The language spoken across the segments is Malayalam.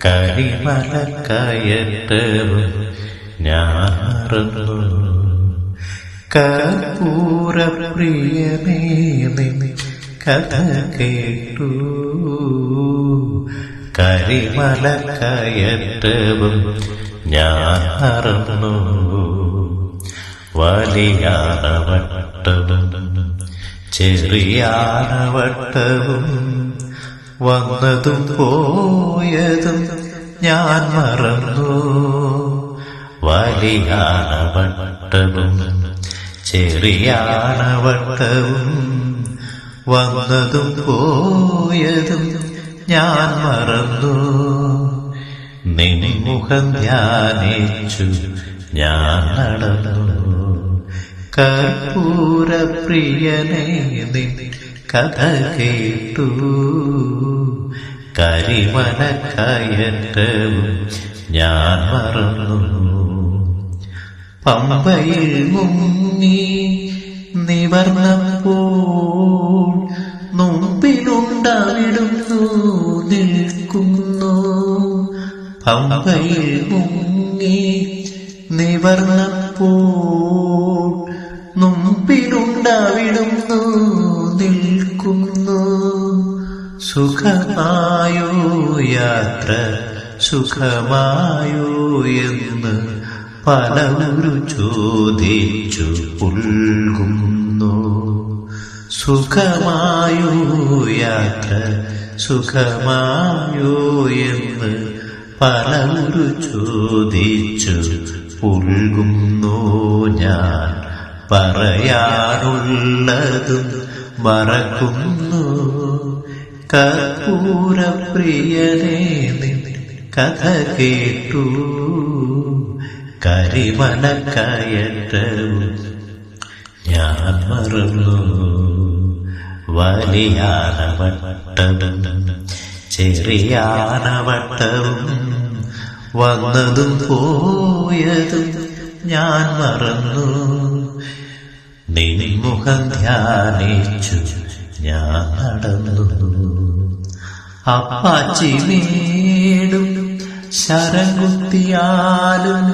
കരിമലക്കയറ്റവും ഞാൻ മറന്നു. കർപ്പൂരപ്രിയനേ നിൻ കഥ കേട്ടു. കരിമലക്കയറ്റവും ഞാൻ മറന്നു. വലിയാനവട്ടവും ചെറിയാനവട്ടവും വന്നതും പോയതും ഞാൻ മറന്നു. വലിയാനവട്ടവും ചെറിയാനവട്ടവും വന്നതും പോയതും ഞാൻ മറന്നു. നിൻമുഖം ധ്യാനിച്ചു ഞാൻ നടന്നു. കർപ്പൂരപ്രിയനേ നിൻ കഥ കേട്ടു. കരിമലക്കയറ്റവും ഞാൻ മറന്നു. പമ്പയിൽ മുങ്ങി നിവർന്നപ്പോൾ മുമ്പിലുണ്ടവിടുന്നു നിൽക്കുന്നു. പമ്പയിൽ മുങ്ങി നിവർന്നപ്പോൾ മുമ്പിലുണ്ടവിടുന്നു നിൽക്കുന്നു. സുഖമായോ യാത്ര സുഖമായോ എന്ന് പലവരും ചോദിച്ചു പുൽകുന്നു. സുഖമായോ യാത്ര സുഖമായോ എന്ന് പലവരും ചോദിച്ചു പുൽകുന്നു. ഞാൻ പറയാനുള്ളതും മറക്കുന്നു. കർപ്പൂരപ്രിയനേ നിൻ കഥ കേട്ടു. കരിമലക്കയറ്റവും ഞാൻ മറന്നു. വലിയാനവട്ടവും ചെറിയാനവട്ടവും വന്നതും പോയതും ഞാൻ മറന്നു. നിൻമുഖം ധ്യാനിച്ചു ഞാൻ നടന്നു. അപ്പാച്ചി വീടും ശരംകുത്തിയാലും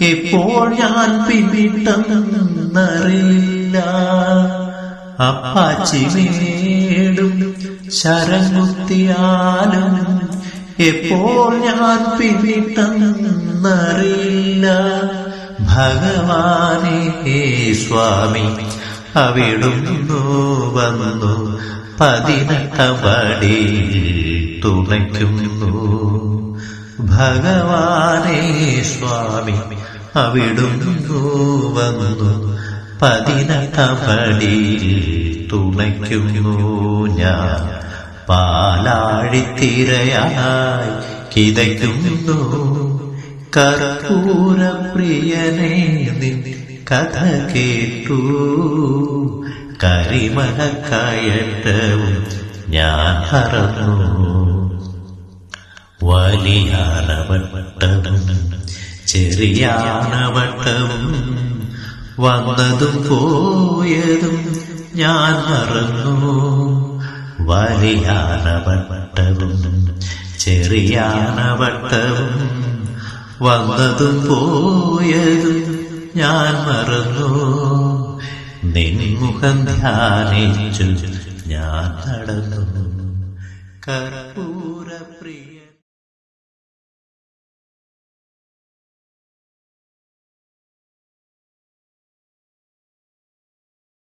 എപ്പോൾ ഞാൻ പിന്നിട്ടെന്നറിയില്ല. അപ്പാച്ചി വീടും ശരംകുത്തിയാലും എപ്പോൾ ഞാൻ പിന്നിട്ടെന്നറിയില്ല. ഭഗവാനേ സ്വാമി അവിടുന്നു വന്നു 18 പടി തുണയ്ക്കുന്നു. ഭഗവാനേ സ്വാമി അവിടുന്നു വന്നു 18 പടി തുണയ്ക്കുന്നു. ഞാൻ പാലാഴിത്തിരയായി കിതയ്ക്കുന്നു. കർപ്പൂരപ്രിയനേ നിൻ കഥ കേട്ടു. കരിമലക്കയറ്റവും ഞാൻ മറന്നു. വലിയാനവട്ടവും ചെറിയാനവട്ടവും വന്നതും പോയതും ഞാൻ മറന്നു. വലിയാനവട്ടവും ചെറിയാനവട്ടവും വന്നതും പോയതും ഞാൻ മറന്നു. നിൻമുഖം ധ്യാനിച്ചു ഞാൻ നടന്നു. കർപ്പൂരപ്രിയ